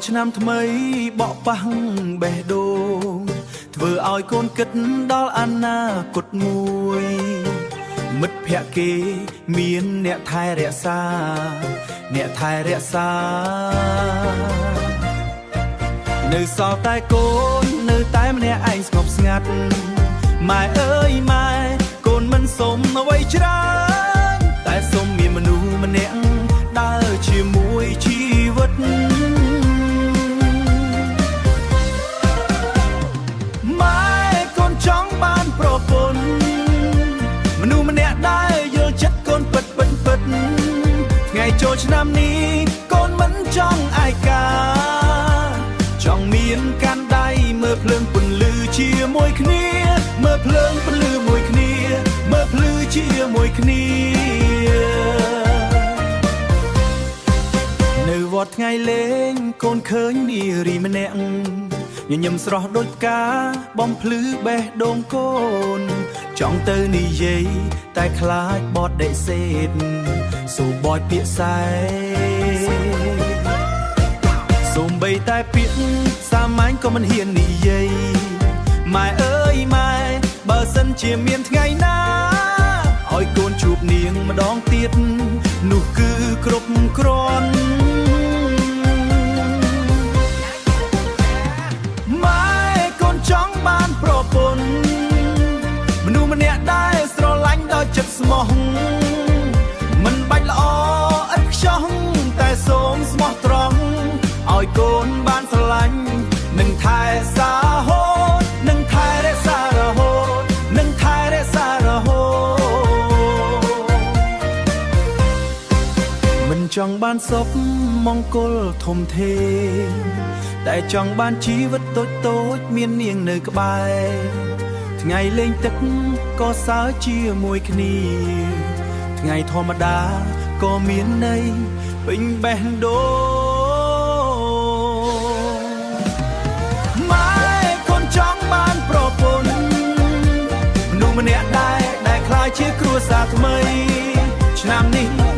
ឆ្នាំថ្មីបកប៉ះបេះដូងធ្វើឲ្យកូនគិតដល់អនាគតមួយមិត្តភក្តិគេមានអ្នកថែរក្សានៅសល់តែកូននៅតែម្នាក់ឯងស្ងប់ស្ងាត់ម៉ែអើយម៉ែកូនមិនសុំអ្វីច្រើនតែសុំមានមនុស្សម្នាក់ដើរជាមួយជីវិតម៉ែកូនចង់បានប្រពន្ធមនុស្សម្នាក់ដែលយល់ចិត្តកូនពិតថ្ងៃចូលឆ្នាំនេះកូនមិនចង់ឯកាចង់មានកាន់ដៃមើលភ្លើងពន្លឺជាមួយគ្នាមើលភ្លើងពន្លឺមួយគ្នាមើលភ្លឺជាមួយគ្នានៅវត្តថ្ងៃលេងកូនឃើញនារីម្នាក់ញញឹមស្រស់ដូចផ្កាបំភ្លឺបេះដូងកូនចង់ទៅនិយាយតែខ្លាចបត់ដេសេតសូបយពាក្យសែសូមបីតែពាក្យសាមញ្ញក៏មិនហ៊ាននិយាយម៉ែអើយម៉ែបើសិនជាមានថ្ងៃណាឲ្យកូនជួបនាងម្ដងទៀតនោះគឺគ្រប់គ្រាន់ម៉ែកូនចង់បានប្រពន្ធមនុស្សម្នាក់ដែលស្រឡាញ់ដោយចិត្តស្មោះមិនបាច់ល្អឥតខ្ចោះតែសូមស្មោះត្រង់ឲ្យកូនបានស្រឡាញ់នឹងថែសារហូតនឹងថែរក្សារហូតនឹងថែរក្សារហូតមិនចង់បានសុខមង្គលធំធេងតែចង់បានជីវិតតូចមាននាងនៅក្បែរថ្ងៃលេងទឹកក៏សើចជាមួយគ្នាថ្ងៃធម្មតាក៏មានន័យពេញបេះដូងម៉ែកូនចង់បានប្រពន្ធមនុស្សម្នាក់ដែលខ្លាចជាគ្រួសារថ្មីឆ្នាំនេះ